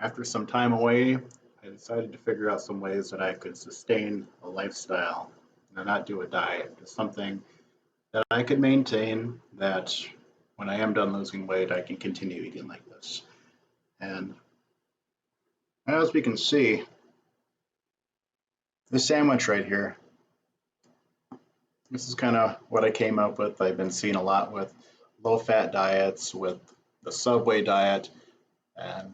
after some time away, I decided to figure out some ways that I could sustain a lifestyle and not do a diet. Just something that I could maintain that when I am done losing weight, I can continue eating like this. And as we can see, this sandwich right here, this is kind of what I came up with. I've been seeing a lot with low-fat diets, with the Subway diet, and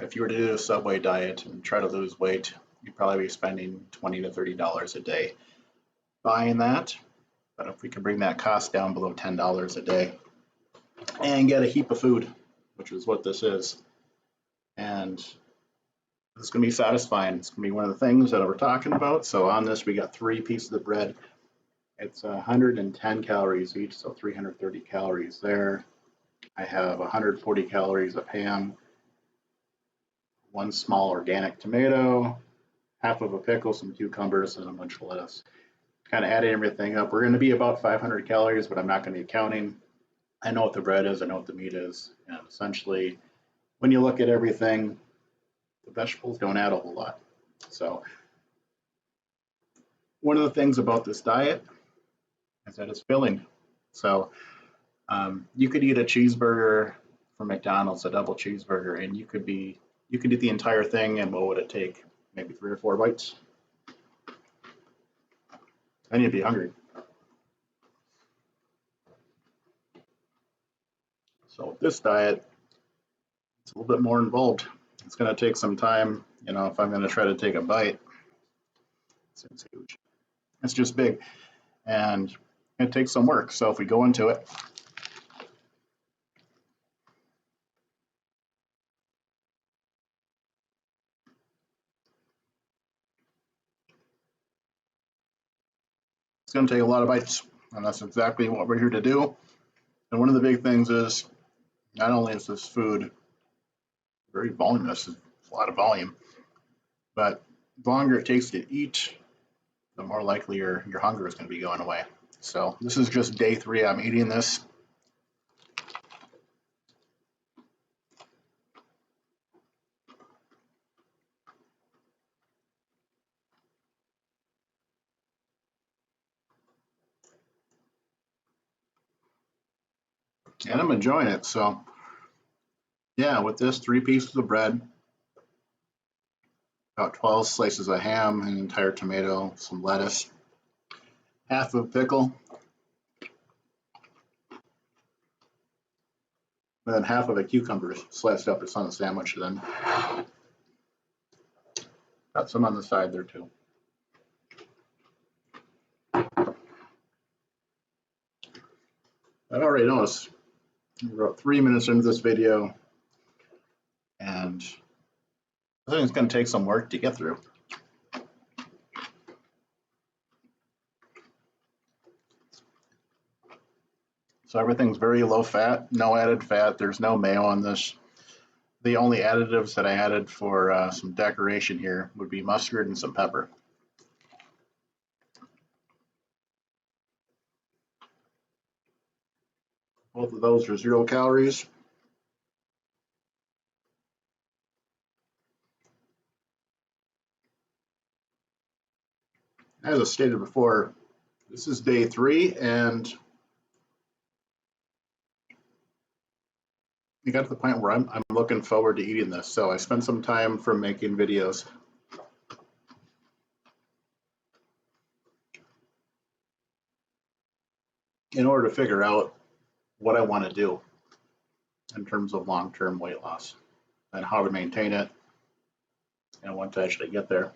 if you were to do a Subway diet and try to lose weight, you'd probably be spending $20 to $30 a day buying that. But if we could bring that cost down below $10 a day and get a heap of food, which is what this is, and it's going to be satisfying. It's going to be one of the things that we're talking about. So on this, we got 3 pieces of bread. It's 110 calories each, so 330 calories there. I have 140 calories of ham, 1 small organic tomato, half of a pickle, some cucumbers, and a bunch of lettuce. Kind of adding everything up, we're going to be about 500 calories, but I'm not going to be counting. I know what the bread is, I know what the meat is, and essentially, when you look at everything, the vegetables don't add a whole lot. So, one of the things about this diet is that it's filling. So, you could eat a cheeseburger from McDonald's, a double cheeseburger, and you could eat the entire thing, and what would it take? Maybe 3 or 4 bites. Then you'd be hungry. So with this diet, it's a little bit more involved. It's going to take some time. If I'm going to try to take a bite, it's huge. It's just big, and it takes some work. So if we go into it, it's going to take a lot of bites, and that's exactly what we're here to do. And one of the big things is, not only is this food very voluminous, it's a lot of volume, but the longer it takes to eat, the more likely your hunger is going to be going away. So this is just day 3. I'm eating this. And I'm enjoying it. So yeah, with this, 3 pieces of bread, about 12 slices of ham, an entire tomato, some lettuce, half of a pickle, and then half of a cucumber sliced up. It's on the sandwich then. Got some on the side there too. I've already noticed we're about 3 minutes into this video, and I think it's going to take some work to get through. So everything's very low fat, no added fat. There's no mayo on this. The only additives that I added for some decoration here would be mustard and some pepper. Both of those are 0 calories. As I stated before, this is day 3, and it got to the point where I'm looking forward to eating this. So I spent some time from making videos. In order to figure out what I want to do in terms of long-term weight loss and how to maintain it and when to actually get there.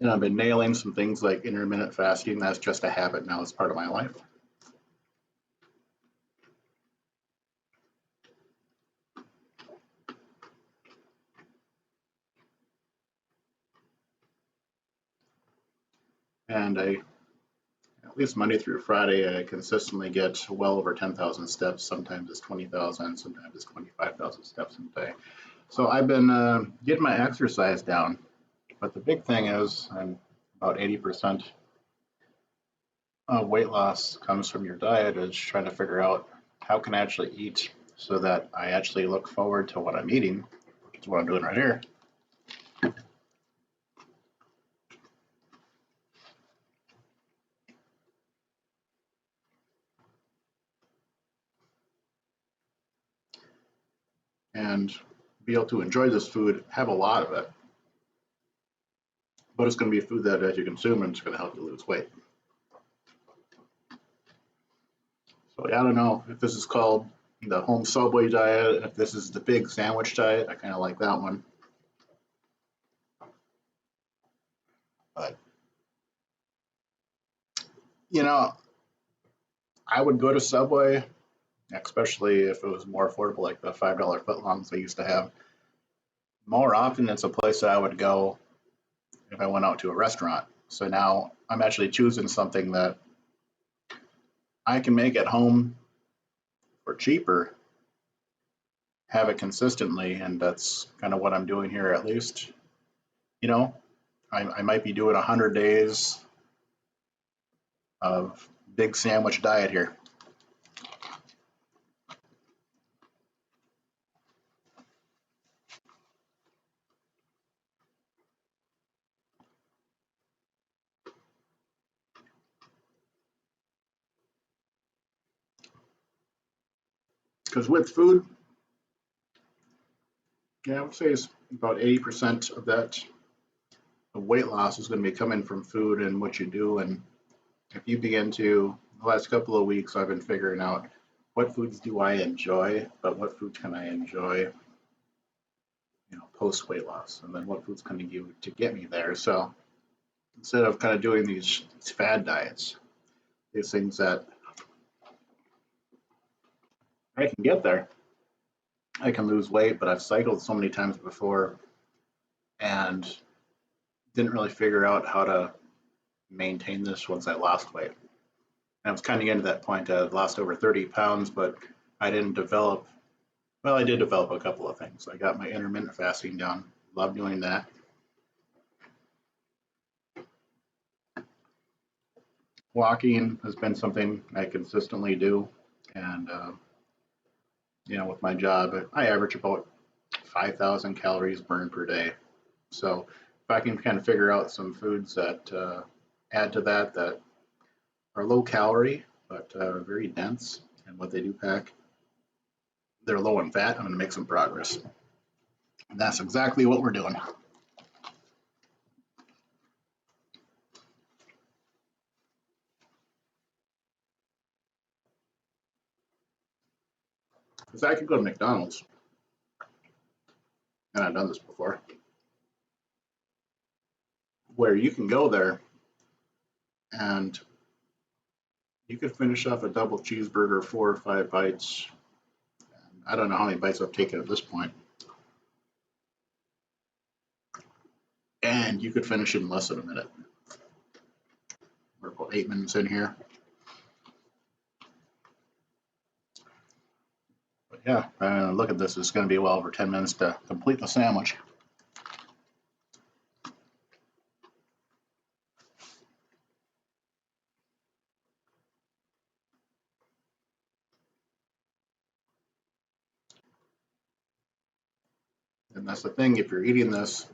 And I've been nailing some things like intermittent fasting. That's just a habit now. It's part of my life. And at least Monday through Friday, I consistently get well over 10,000 steps. Sometimes it's 20,000, sometimes it's 25,000 steps a day. So I've been getting my exercise down. But the big thing is, about 80% of weight loss comes from your diet, is trying to figure out how can I actually eat so that I actually look forward to what I'm eating, which is what I'm doing right here. And be able to enjoy this food, have a lot of it, but it's going to be food that as you consume, it's going to help you lose weight. So yeah, I don't know if this is called the home Subway diet, if this is the big sandwich diet. I kind of like that one. But, you know, I would go to Subway, especially if it was more affordable, like the $5 footlongs they used to have. More often, it's a place that I would go if I went out to a restaurant. So now I'm actually choosing something that I can make at home for cheaper, have it consistently, and that's kind of what I'm doing here at least. You know, I might be doing 100 days of big sandwich diet here. Because with food, yeah, I would say it's about 80% of that weight loss is going to be coming from food and what you do. And if you begin to, the last couple of weeks, I've been figuring out what foods do I enjoy, but what foods can I enjoy, post weight loss, and then what foods can I do to get me there. So instead of kind of doing these fad diets, these things that I can get there, I can lose weight, but I've cycled so many times before and didn't really figure out how to maintain this once I lost weight. And I was kind of getting to that point. I had lost over 30 pounds, but I didn't develop, well, I did develop a couple of things. I got my intermittent fasting down. Love doing that. Walking has been something I consistently do. And, with my job, I average about 5,000 calories burned per day. So if I can kind of figure out some foods that add to that, that are low calorie, but very dense, and what they do pack, they're low in fat, I'm going to make some progress. And that's exactly what we're doing. Because I could go to McDonald's, and I've done this before, where you can go there and you could finish off a double cheeseburger, 4 or 5 bites. I don't know how many bites I've taken at this point. And you could finish it in less than a minute. We're about 8 minutes in here. But yeah, look at this. It's going to be well over 10 minutes to complete the sandwich. And that's the thing, if you're eating this,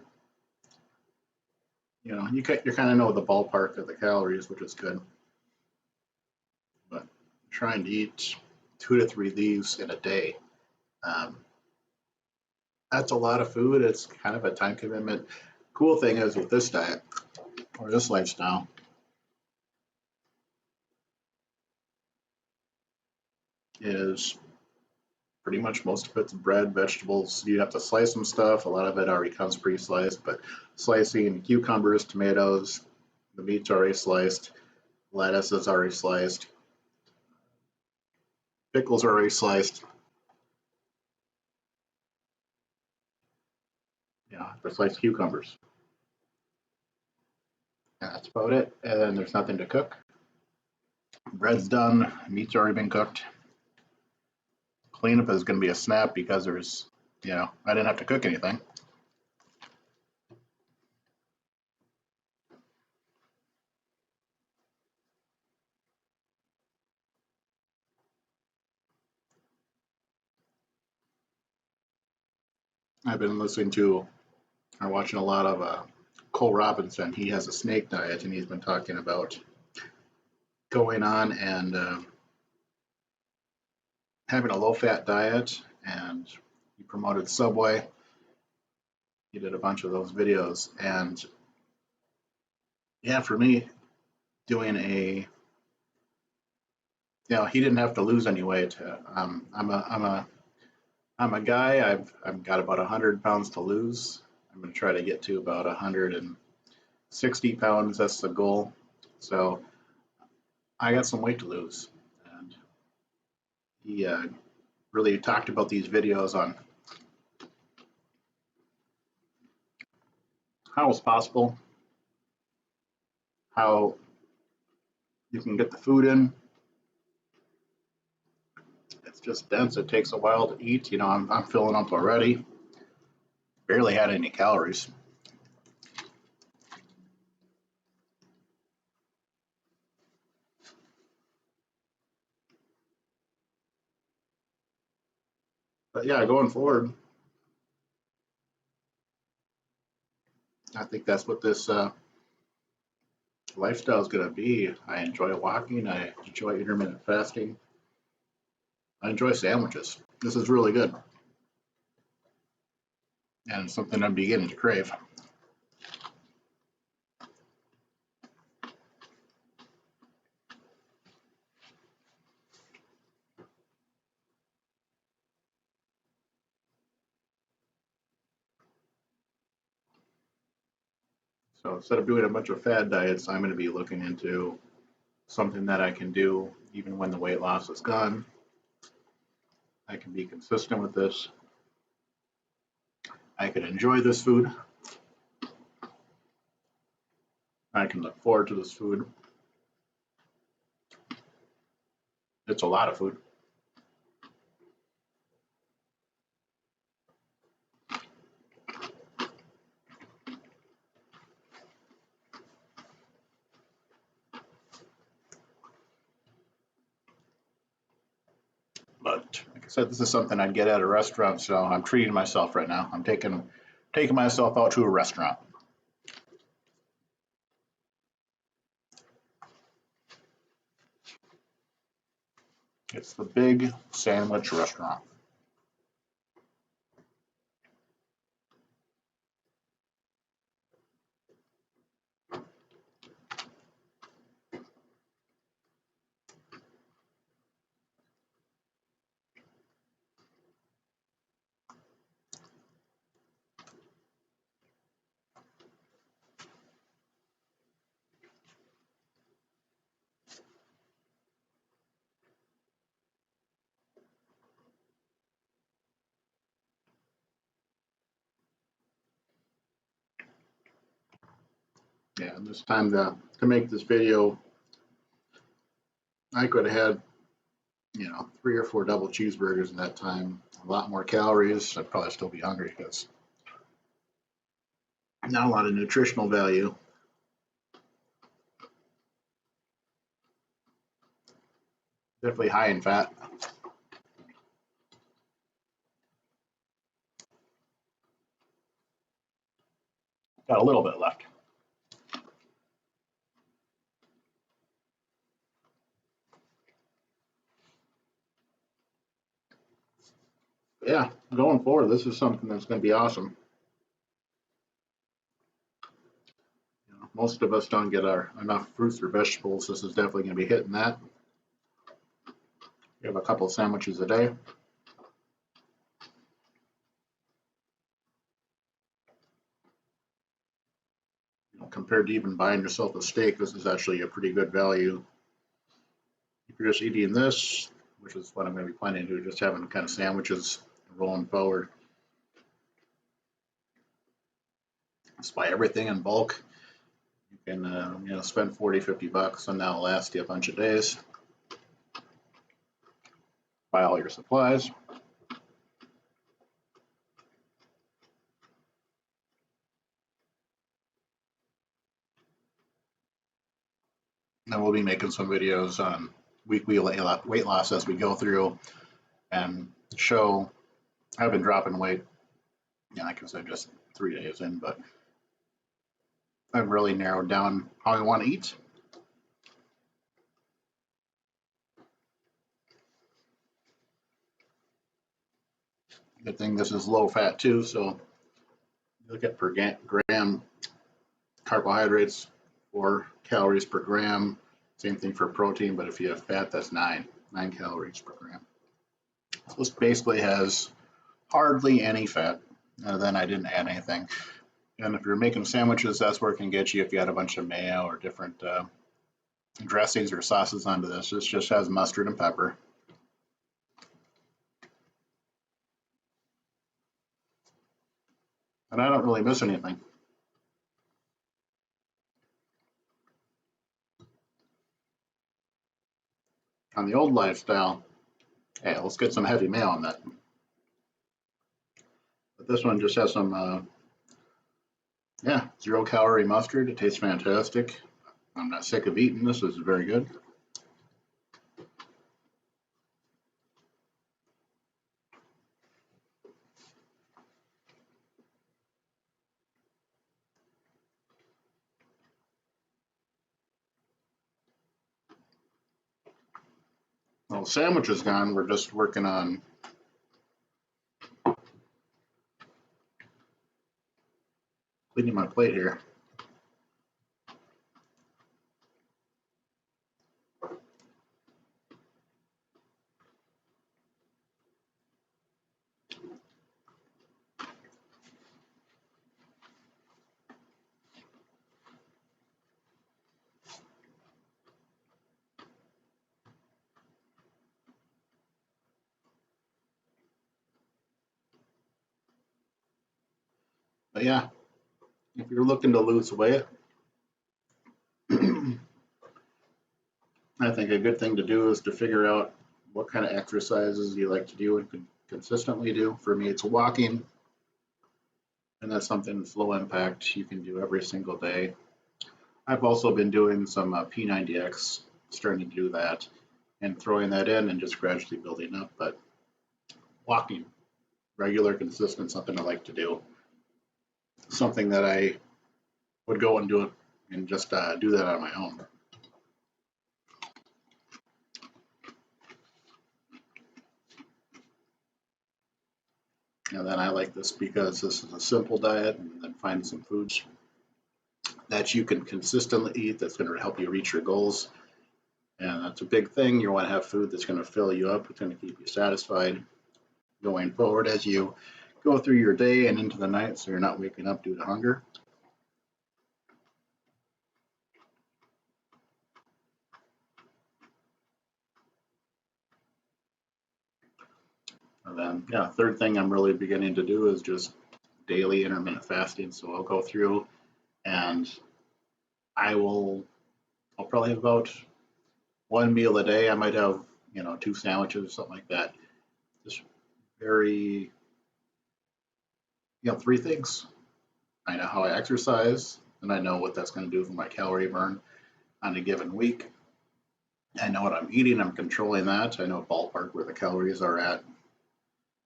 you kind of know the ballpark of the calories, which is good. But trying to eat 2 to 3 of these in a day, um, that's a lot of food. It's kind of a time commitment. Cool thing is with this diet or this lifestyle, is pretty much most of it's bread, vegetables. You have to slice some stuff. A lot of it already comes pre-sliced, but slicing cucumbers, tomatoes, the meat's already sliced, lettuce is already sliced, pickles are already sliced. The sliced cucumbers. And that's about it. And then there's nothing to cook. Bread's done, meat's already been cooked. Cleanup is going to be a snap because I didn't have to cook anything. I've been listening to or watching a lot of Cole Robinson. He has a snake diet, and he's been talking about going on and having a low-fat diet. And he promoted Subway. He did a bunch of those videos, and yeah, for me, doing a he didn't have to lose any weight. I'm a guy. I've got about 100 pounds to lose. I'm going to try to get to about 160 pounds. That's the goal. So I got some weight to lose, and he really talked about these videos on how it's possible, how you can get the food in. It's just dense. It takes a while to eat. I'm filling up already. Barely had any calories. But yeah, going forward, I think that's what this lifestyle is going to be. I enjoy walking. I enjoy intermittent fasting. I enjoy sandwiches. This is really good and something I'm beginning to crave. So instead of doing a bunch of fad diets, I'm going to be looking into something that I can do even when the weight loss is gone. I can be consistent with this. I can enjoy this food. I can look forward to this food. It's a lot of food. But like I said, this is something I'd get at a restaurant, so I'm treating myself right now. I'm taking myself out to a restaurant. It's the Big Sandwich Restaurant. Yeah, and this time to make this video, I could have had 3 or 4 double cheeseburgers in that time. A lot more calories. I'd probably still be hungry because not a lot of nutritional value. Definitely high in fat. Got a little bit left. But yeah, going forward, this is something that's going to be awesome. Most of us don't get our enough fruits or vegetables. This is definitely going to be hitting that. We have a couple of sandwiches a day. Compared to even buying yourself a steak, this is actually a pretty good value. If you're just eating this, which is what I'm going to be planning to do, just having kind of sandwiches rolling forward. Just buy everything in bulk. You can spend 40, 50 bucks and that'll last you a bunch of days. Buy all your supplies. And we'll be making some videos on weekly weight loss as we go through and show I've been dropping weight Yeah, like I said, just 3 days in, but I've really narrowed down how I want to eat. Good thing this is low fat too, so look at per gram carbohydrates, 4 calories per gram. Same thing for protein, but if you have fat, that's nine calories per gram. So this basically has hardly any fat. Then I didn't add anything. And if you're making sandwiches, that's where it can get you if you add a bunch of mayo or different dressings or sauces onto this. This just has mustard and pepper. And I don't really miss anything. On the old lifestyle, hey, let's get some heavy mayo on that. But this one just has some, yeah, 0 calorie mustard. It tastes fantastic. I'm not sick of eating this. This is very good. Well, the sandwich is gone. We're just working on cleaning my plate here. But yeah, if you're looking to lose weight, I think a good thing to do is to figure out what kind of exercises you like to do and can consistently do. For me, it's walking, and that's something that's low impact you can do every single day. I've also been doing some P90X, starting to do that and throwing that in and just gradually building up. But walking, regular, consistent, something I like to do. Something that I would go and do it and just do that on my own. And then I like this because this is a simple diet, and then find some foods that you can consistently eat that's going to help you reach your goals. And that's a big thing. You want to have food that's going to fill you up, it's going to keep you satisfied going forward as you go through your day and into the night, so you're not waking up due to hunger. And then, yeah, third thing I'm really beginning to do is just daily intermittent fasting. So I'll go through and I'll probably have about one meal a day. I might have, 2 sandwiches or something like that. Just very, 3 things. I know how I exercise, and I know what that's going to do for my calorie burn on a given week. I know what I'm eating. I'm controlling that. I know ballpark where the calories are at.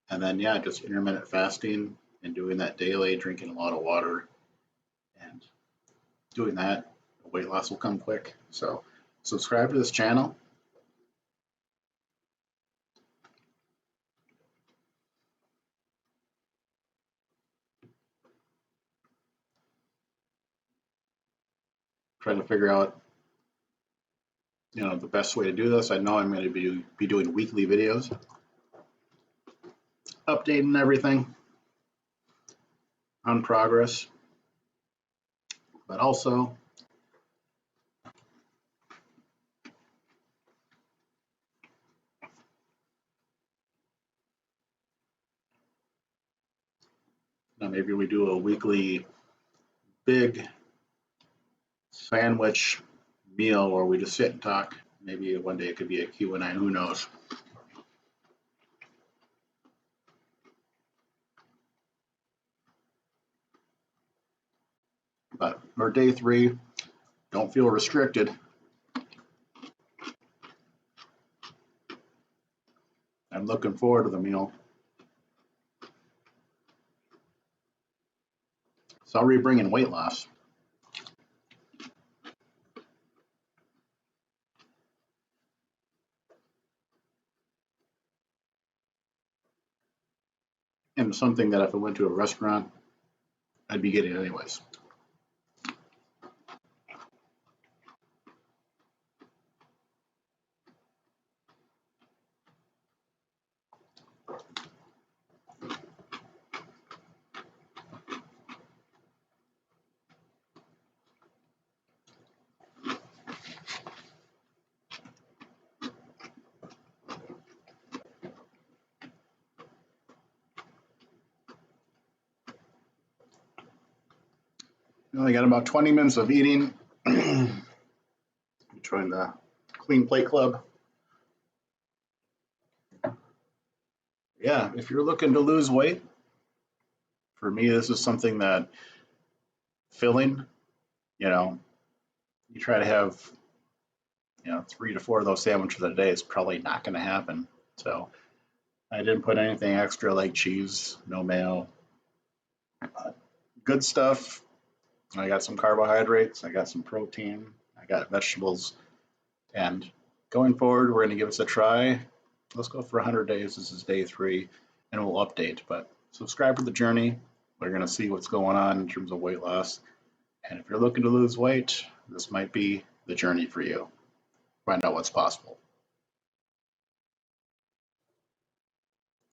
And then, yeah, just intermittent fasting and doing that daily, drinking a lot of water, and doing that, weight loss will come quick. So, subscribe to this channel. Try to figure out, the best way to do this. I know I'm going to be doing weekly videos, updating everything on progress, but also maybe we do a weekly big sandwich meal where we just sit and talk. Maybe one day it could be a Q&A, who knows. But for day 3, don't feel restricted. I'm looking forward to the meal. It's already bringing weight loss. And something that if I went to a restaurant, I'd be getting anyways. We only got about 20 minutes of eating. Join the Clean Plate Club. Yeah, if you're looking to lose weight, for me, this is something that filling, you know, you try to have, 3 to 4 of those sandwiches a day is probably not going to happen. So I didn't put anything extra like cheese, no mayo. Good stuff. I got some carbohydrates, I got some protein, I got vegetables, and going forward, we're going to give this a try. Let's go for 100 days. This is day 3, and we'll update. But subscribe to the journey. We're going to see what's going on in terms of weight loss. And if you're looking to lose weight, this might be the journey for you. Find out what's possible.